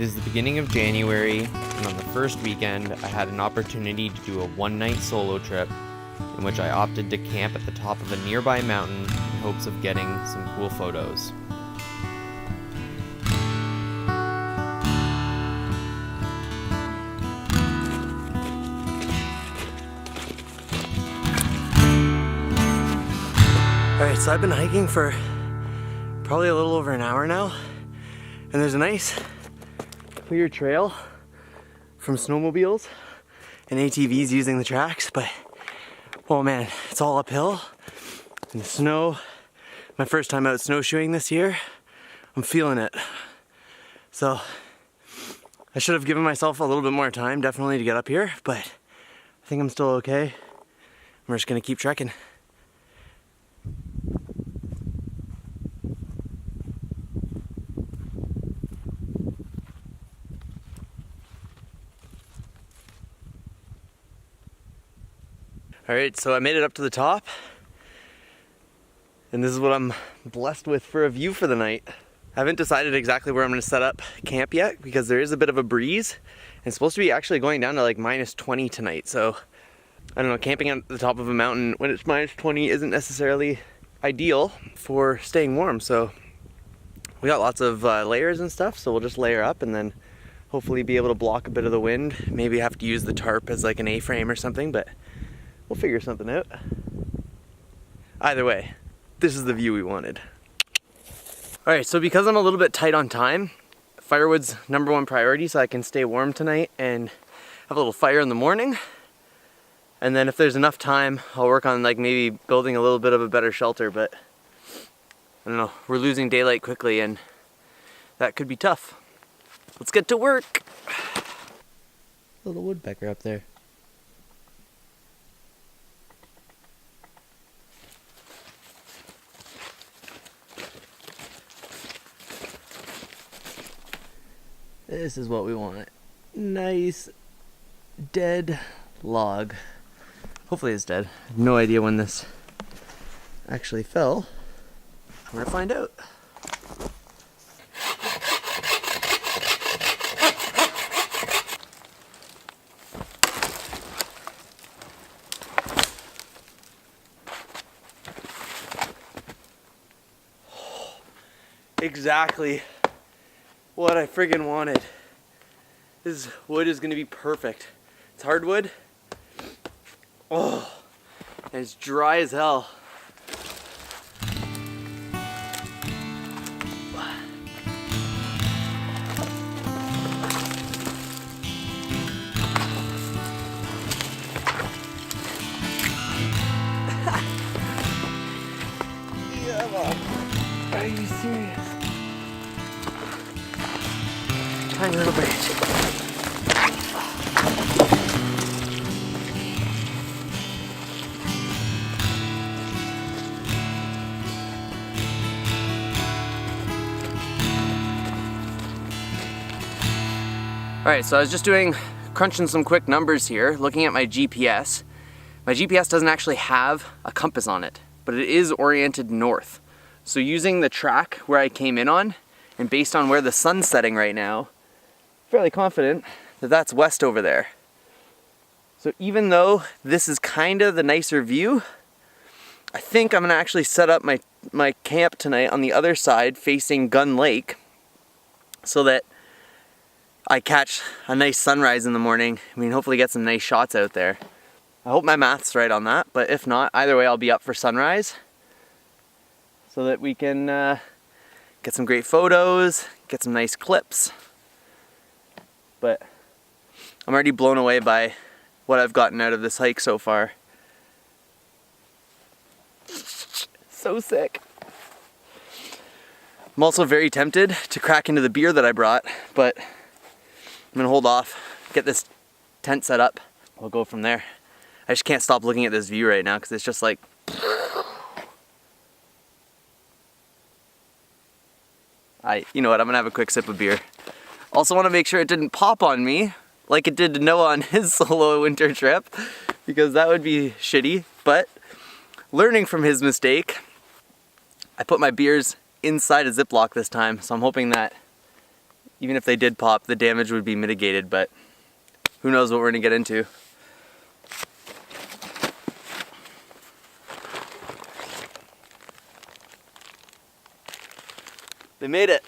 is the beginning of January, and on the first weekend, I had an opportunity to do a one-night solo trip in which I opted to camp at the top of a nearby mountain in hopes of getting some cool photos. Alright, so I've been hiking for probably a little over an hour now, and there's a nice clear trail from snowmobiles and ATVs using the tracks, but oh man, it's all uphill and the snow. My first time out snowshoeing this year, I'm feeling it. So I should have given myself a little bit more time definitely to get up here, but I think I'm still okay. I'm just gonna keep trekking. Alright, so I made it up to the top, and this is what I'm blessed with for a view for the night. I haven't decided exactly where I'm going to set up camp yet because there is a bit of a breeze, and it's supposed to be actually going down to like -20 tonight, so I don't know, camping at the top of a mountain when it's -20 isn't necessarily ideal for staying warm, so we got lots of layers and stuff, so we'll just layer up and then hopefully be able to block a bit of the wind. Maybe have to use the tarp as like an A-frame or something, but we'll figure something out. Either way, this is the view we wanted. Alright, so because I'm a little bit tight on time, firewood's #1 priority so I can stay warm tonight and have a little fire in the morning. And then if there's enough time, I'll work on like maybe building a little bit of a better shelter, but I don't know, we're losing daylight quickly and that could be tough. Let's get to work. Little woodpecker up there. This is what we want. Nice dead log. Hopefully it's dead. I have no idea when this actually fell. I'm gonna find out. Exactly what I friggin' wanted. This wood is gonna be perfect. It's hardwood. Oh, and it's dry as hell. Are you serious? Tiny little branch. Alright, so I was just crunching some quick numbers here, looking at my GPS. My GPS doesn't actually have a compass on it, but it is oriented north. So using the track where I came in on, and based on where the sun's setting right now, fairly confident that that's west over there. So even though this is kind of the nicer view, I think I'm gonna actually set up my camp tonight on the other side facing Gun Lake so that I catch a nice sunrise in the morning. I mean, hopefully get some nice shots out there. I hope my math's right on that, but if not, either way I'll be up for sunrise so that we can get some great photos, get some nice clips. But I'm already blown away by what I've gotten out of this hike so far. So sick. I'm also very tempted to crack into the beer that I brought, but I'm gonna hold off, get this tent set up. We'll go from there. I just can't stop looking at this view right now because it's just like, you know what, I'm gonna have a quick sip of beer. Also want to make sure it didn't pop on me like it did to Noah on his solo winter trip, because that would be shitty. But learning from his mistake, I put my beers inside a Ziploc this time, so I'm hoping that even if they did pop, the damage would be mitigated, but who knows what we're gonna get into. They made it.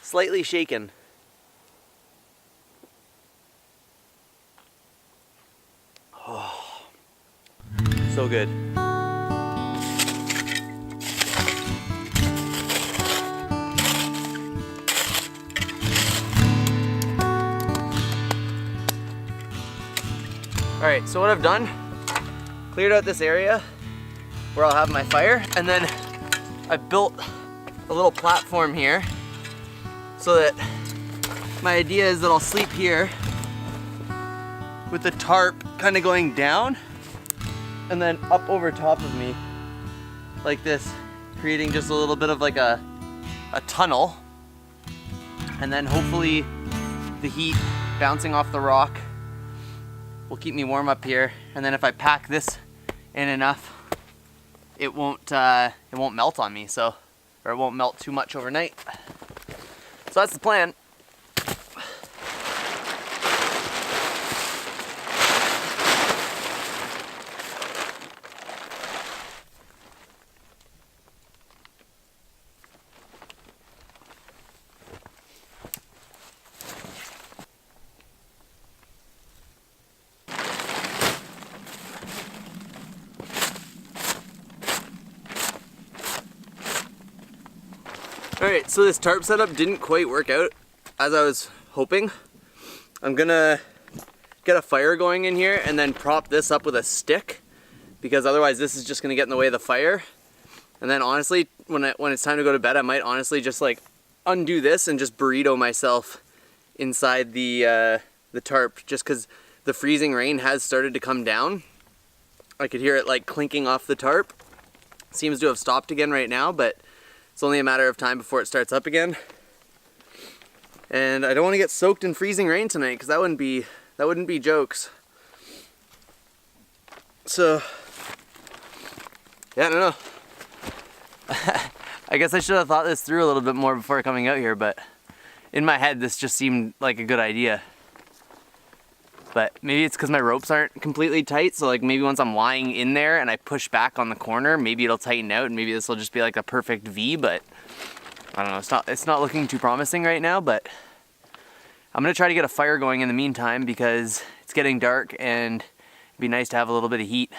Slightly shaken. Oh, so good. All right, so what I've done, cleared out this area where I'll have my fire, and then I built a little platform here so that my idea is that I'll sleep here with the tarp kind of going down and then up over top of me like this, creating just a little bit of like a tunnel, and then hopefully the heat bouncing off the rock will keep me warm up here, and then if I pack this in enough, it won't melt on me, so, or it won't melt too much overnight. So that's the plan. Alright, so this tarp setup didn't quite work out as I was hoping. I'm gonna get a fire going in here and then prop this up with a stick, because otherwise this is just gonna get in the way of the fire. And then honestly, when it's time to go to bed, I might honestly just like undo this and just burrito myself inside the tarp, just because the freezing rain has started to come down. I could hear it like clinking off the tarp. Seems to have stopped again right now, but it's only a matter of time before it starts up again. And I don't want to get soaked in freezing rain tonight, because that wouldn't be jokes. So yeah, I don't know. I guess I should have thought this through a little bit more before coming out here, but in my head this just seemed like a good idea. But maybe it's because my ropes aren't completely tight, so like maybe once I'm lying in there and I push back on the corner, maybe it'll tighten out and maybe this will just be like a perfect V, but I don't know, it's not looking too promising right now, but I'm gonna try to get a fire going in the meantime because it's getting dark and it'd be nice to have a little bit of heat.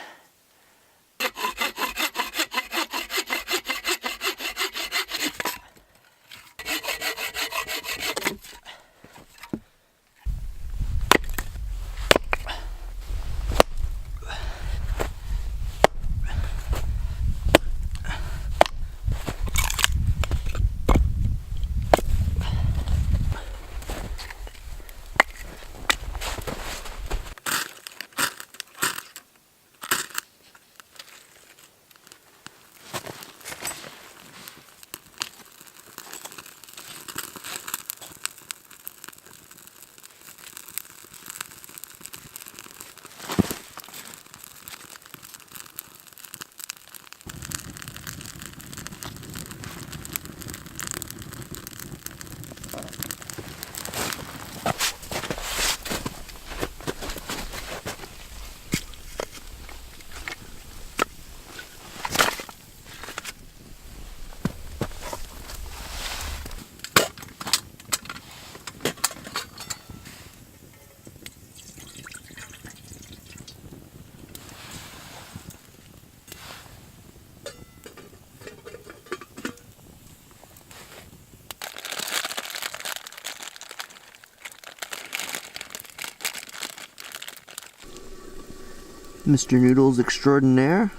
Mr. Noodles extraordinaire.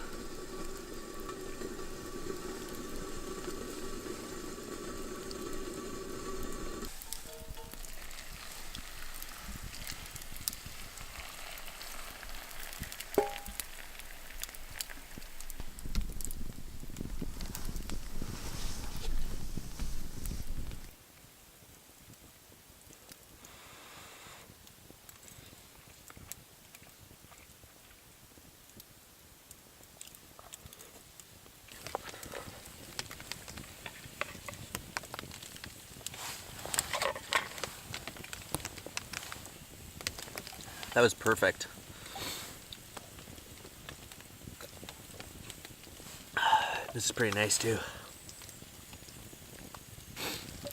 That was perfect. This is pretty nice too.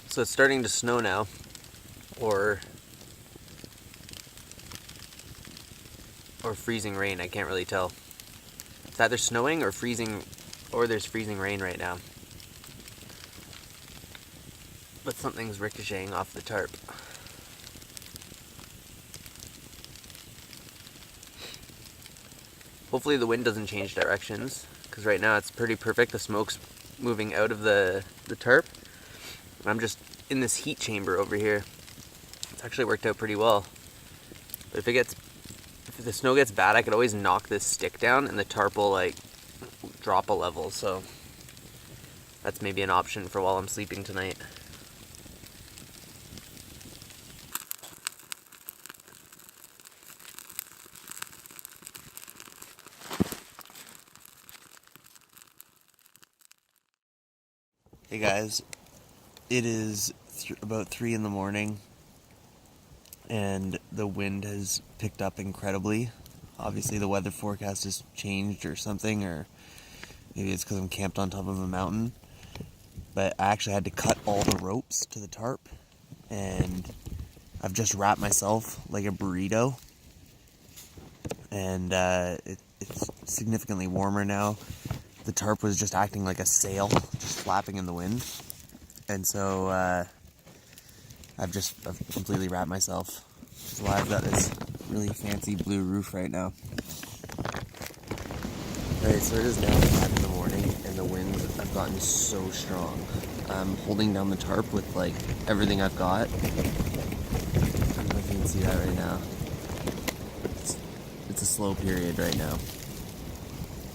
So it's starting to snow now, or freezing rain, I can't really tell. It's either snowing or freezing, or there's freezing rain right now. But something's ricocheting off the tarp. Hopefully the wind doesn't change directions, because right now it's pretty perfect. The smoke's moving out of the tarp. I'm just in this heat chamber over here. It's actually worked out pretty well. But if the snow gets bad, I could always knock this stick down and the tarp will like drop a level. So that's maybe an option for while I'm sleeping tonight. Hey guys, it is about 3 in the morning and the wind has picked up incredibly. Obviously the weather forecast has changed or something, or maybe it's because I'm camped on top of a mountain. But I actually had to cut all the ropes to the tarp, and I've just wrapped myself like a burrito. And it's significantly warmer now. The tarp was just acting like a sail, just flapping in the wind. And so I've completely wrapped myself. Which is why I've got this really fancy blue roof right now. Alright, so it is now 5 in the morning and the winds have gotten so strong. I'm holding down the tarp with like everything I've got. I don't know if you can see that right now. It's a slow period right now.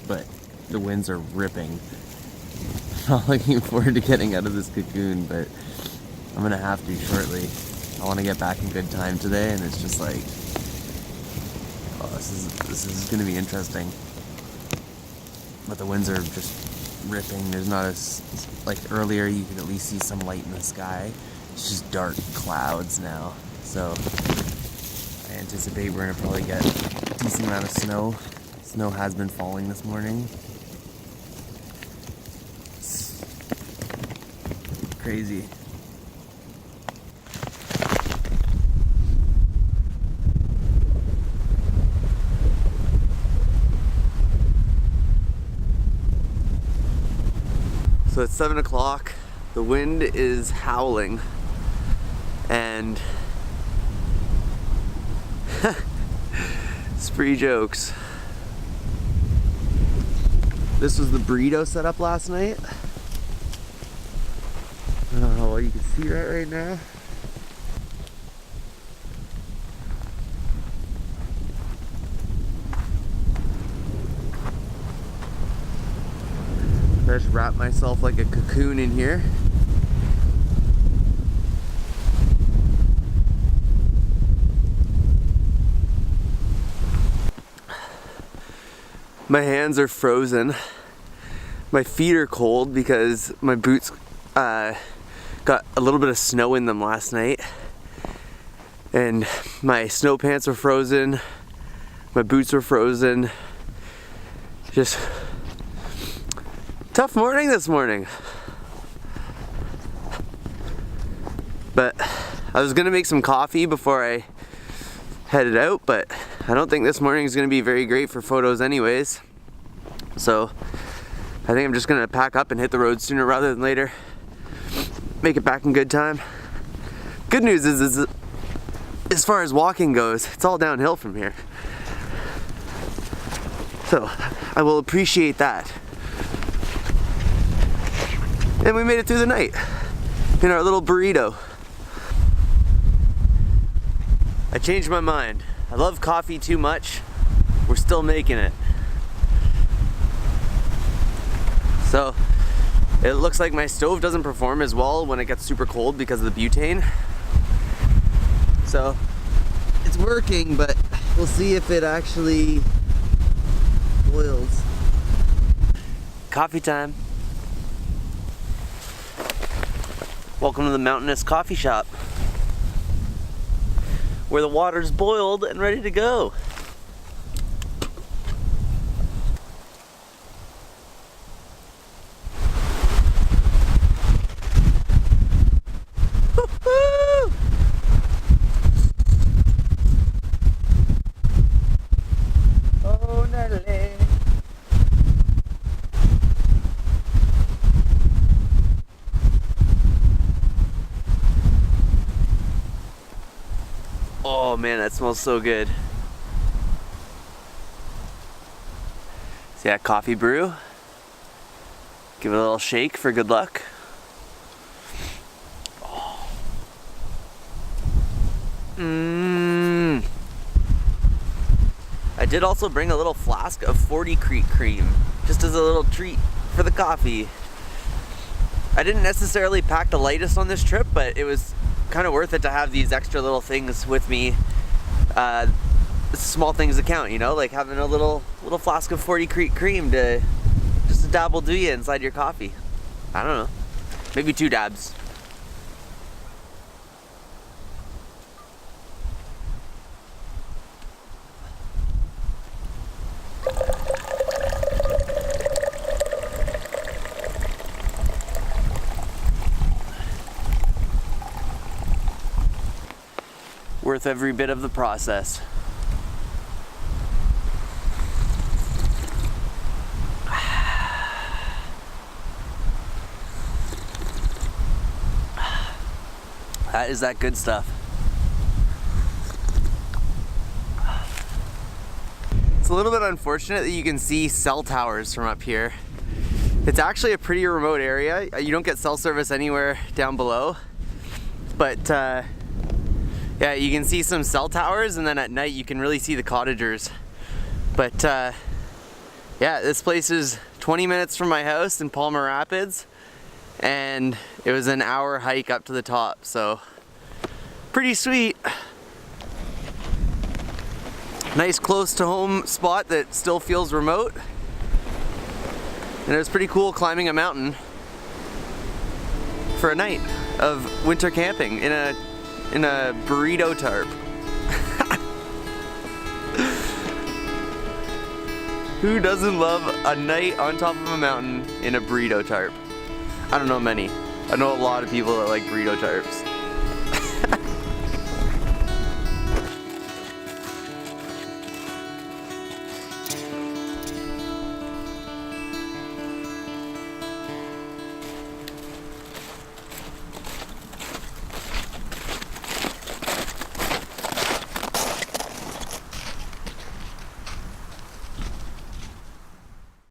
But the winds are ripping. I'm not looking forward to getting out of this cocoon, but I'm gonna have to shortly. I want to get back in good time today, and it's just like, oh, this is gonna be interesting. But the winds are just ripping. There's not like earlier you could at least see some light in the sky. It's just dark clouds now. So I anticipate we're gonna probably get a decent amount of snow. Snow has been falling this morning. Crazy. So it's 7 o'clock, the wind is howling, and spree jokes. This was the burrito setup last night. I don't know what you can see right now. I just wrap myself like a cocoon in here. My hands are frozen. My feet are cold because my boots got a little bit of snow in them last night. And my snow pants were frozen. My boots were frozen. Just tough morning this morning. But I was gonna make some coffee before I headed out, but I don't think this morning is gonna be very great for photos anyways. So I think I'm just gonna pack up and hit the road sooner rather than later. Make it back in good time. Good news is as far as walking goes, it's all downhill from here. So I will appreciate that. And we made it through the night in our little burrito. I changed my mind. I love coffee too much. We're still making it. So it looks like my stove doesn't perform as well when it gets super cold because of the butane. So it's working, but we'll see if it actually boils. Coffee time. Welcome to the Mountainous Coffee Shop. where the water's boiled and ready to go. Woo-hoo! Oh, Nelly. Oh man, that smells so good. So yeah, coffee brew. Give it a little shake for good luck. Oh. I did also bring a little flask of 40 Creek cream, just as a little treat for the coffee. I didn't necessarily pack the lightest on this trip, but it was kind of worth it to have these extra little things with me. Small things that count, you know, like having a little flask of 40 Creek cream to just a dab will do you inside your coffee. I don't know, maybe 2 dabs. Worth every bit of the process. That is that good stuff. It's a little bit unfortunate that you can see cell towers from up here. It's actually a pretty remote area. You don't get cell service anywhere down below, but yeah, you can see some cell towers, and then at night you can really see the cottagers. But yeah, this place is 20 minutes from my house in Palmer Rapids, and it was an hour hike up to the top, so pretty sweet. Nice close to home spot that still feels remote. And it was pretty cool climbing a mountain for a night of winter camping in a burrito tarp. Who doesn't love a night on top of a mountain in a burrito tarp? I don't know many. I know a lot of people that like burrito tarps.